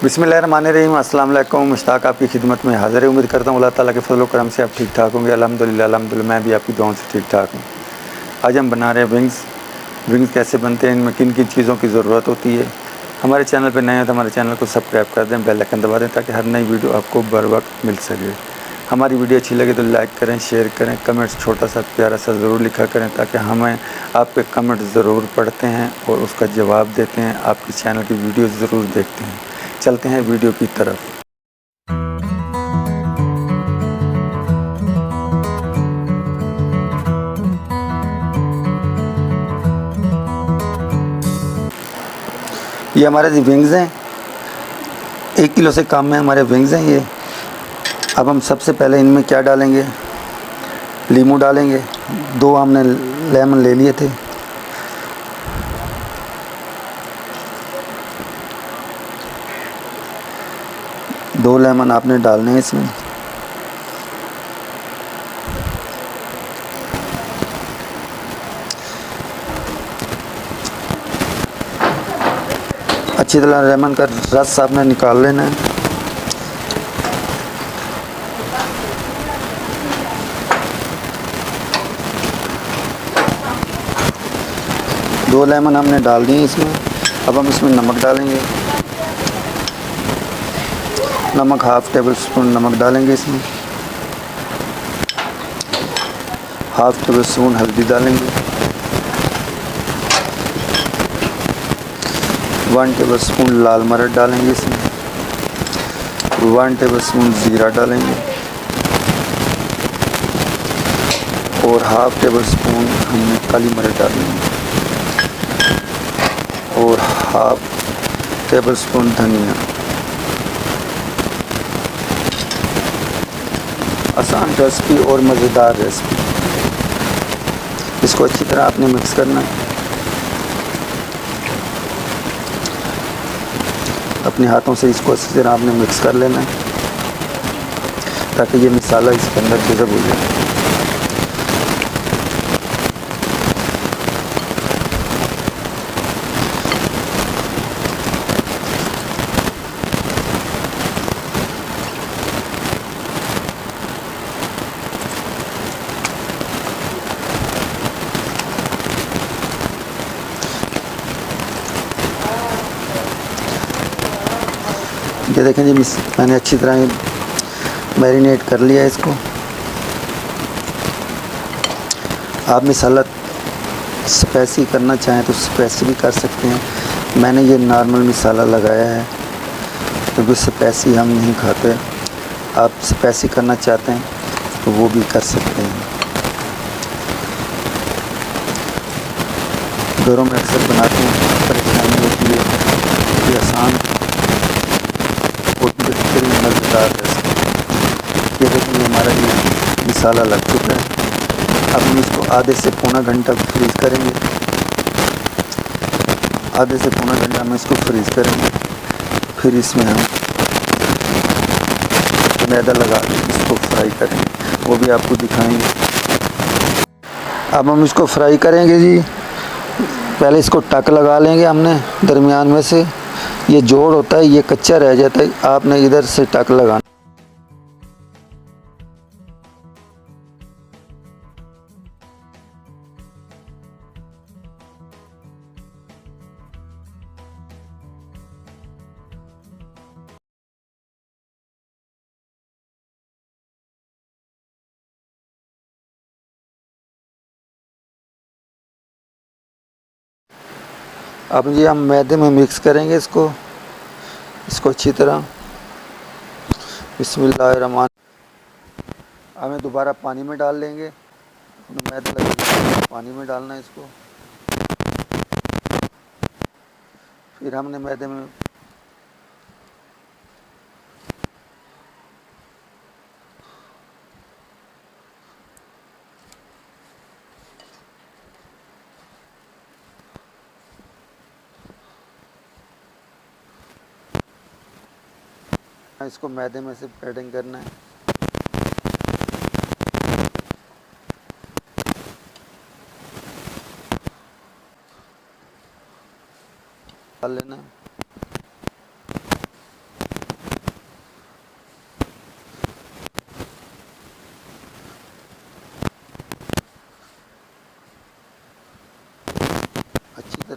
बिस्मिल्लाहिर्रहमानिर्रहीम। अस्सलाम वालेकुम। मुश्ताक आपकी खिदमत में हाज़िर है। उम्मीद करता हूँ अल्लाह ताला के फजल व करम से आप ठीक ठाक होंगे। अल्हम्दुलिल्लाह मैं भी आपकी दुआओं से ठीक ठाक हूँ। आज हम बना रहे हैं विंग्स कैसे बनते हैं, इनमें किन किन चीज़ों की ज़रूरत होती है। हमारे चैनल पर नए हैं तो हमारे चैनल को सब्सक्राइब कर दें, बेल आइकन दबा दें ताकि हर नई वीडियो आपको बर वक्त मिल सके। हमारी वीडियो अच्छी लगे तो लाइक करें, शेयर करें, कमेंट्स छोटा सा प्यारा सा ज़रूर लिखा करें ताकि हमें आपके कमेंट ज़रूर पढ़ते हैं और उसका जवाब देते हैं। आपके चैनल की वीडियो ज़रूर देखते हैं। चलते हैं वीडियो की तरफ। ये हमारे विंग्स हैं, 1 किलो से कम में हमारे विंग्स हैं ये। अब हम सबसे पहले इनमें क्या डालेंगे, लीमू डालेंगे। 2 हमने लेमन ले लिए थे। दो लेमन आपने डालने हैं इसमें। अच्छी तरह लेमन का रस आपने निकाल लेना है। दो लेमन हमने डाल दिए इसमें। अब हम इसमें नमक डालेंगे। नमक 1/2 टेबल स्पून नमक डालेंगे इसमें। 1/2 टेबल स्पून हल्दी डालेंगे। 1 टेबल स्पून लाल मिर्च डालेंगे इसमें। 1 टेबल स्पून ज़ीरा डालेंगे और 1/2 टेबल स्पून हमने काली मिर्च डालेंगे और 1/2 टेबल स्पून धनिया। आसान रेसिपी और मज़ेदार रेसिपी। इसको अच्छी तरह आपने मिक्स करना है। अपने हाथों से इसको अच्छी तरह आपने मिक्स कर लेना है ताकि ये मसाला इसके अंदर जज़ब हो जाए। ये देखें जी, मैंने अच्छी तरह मैरिनेट कर लिया इसको। आप मसाला स्पाइसी करना चाहें तो स्पाइसी भी कर सकते हैं। मैंने ये नॉर्मल मसाला लगाया है क्योंकि स्पाइसी हम नहीं खाते। आप स्पाइसी करना चाहते हैं तो वो भी कर सकते हैं। घरों में अक्सर बनाते हैं, परेशानी होती है। ये आसान मज़ेदार रेसिपी। ये देखिए हमारा ये मसाला लग चुका है। अब हम इसको आधे से पौना घंटा फ्रीज़ करेंगे। आधे से पौना घंटा हम इसको फ्रीज़ करेंगे। फिर इसमें हम मैदा लगा के इसको फ्राई करेंगे, वो भी आपको दिखाएंगे। अब हम इसको फ्राई करेंगे जी। पहले इसको टक लगा लेंगे हमने दरमियान में से। ये जोड़ होता है, ये कच्चा रह जाता है, आपने इधर से टक लगाना। अब ये हम मैदे में मिक्स करेंगे इसको अच्छी तरह। बिस्मिल्लाहिर्रहमान। हमें दोबारा पानी में डाल लेंगे। मैदा लगा पानी में डालना है इसको। फिर हमने मैदे में इसको मैदे में से पैडिंग करना है। डाल लेना है।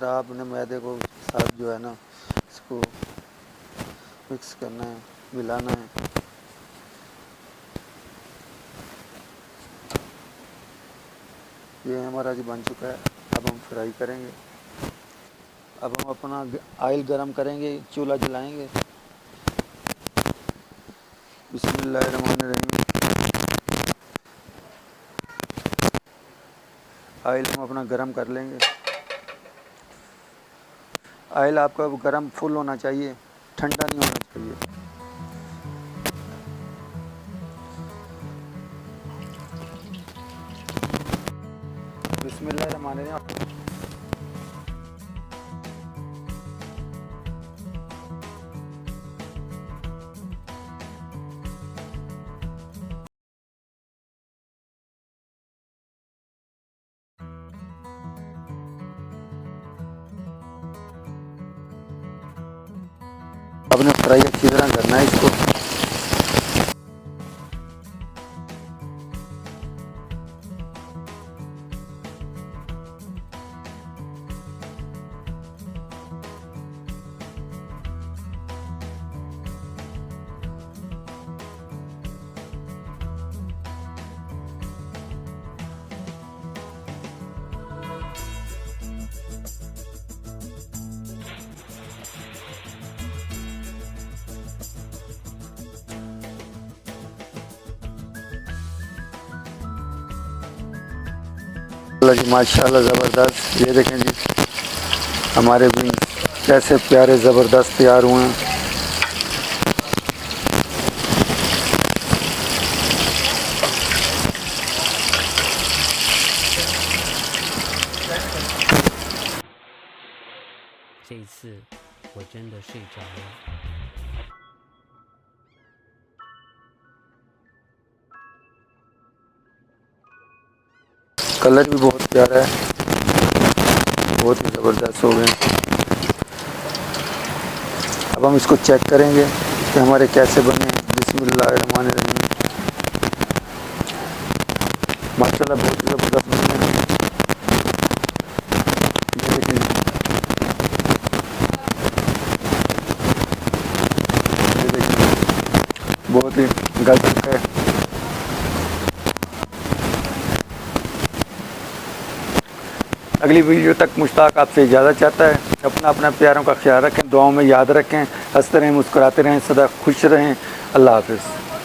तरह आपने मैदे को साथ जो है ना इसको मिक्स करना है, मिलाना है। ये हमारा जी बन चुका है। अब हम फ्राई करेंगे। अब हम अपना ऑयल गरम करेंगे, चूल्हा जलाएंगे। बिस्मिल्लाहिर्रहमानिर्रहीम। ऑयल हम अपना गरम कर लेंगे। ऑयल आपका गरम फुल होना चाहिए, ठंडा नहीं होना चाहिए। बिस्मिल्लाहिर्रहमानिर्रहीम। आपने फ्राई अच्छी तरह करना है इसको। जी माशाल्लाह ज़बरदस्त। ये देखें जी हमारे विंग्स कैसे प्यारे ज़बरदस्त तैयार हुए हैं। कलर भी बहुत प्यारा है, बहुत ही ज़बरदस्त हो गए। अब हम इसको चेक करेंगे कि हमारे कैसे बने। बिस्मिल्लाहिर्रहमानिर्रहीम। माशाल्लाह बहुत ही ज़बरदस्त बने हैं। ये देखिए, ये देखिए बहुत ही गजब है। अगली वीडियो तक मुश्ताक आपसे इजाज़त चाहता है। अपना प्यारों का ख्याल रखें, दुआओं में याद रखें, हंसते रहें, मुस्कुराते रहें, सदा खुश रहें। अल्लाह हाफ़िज़।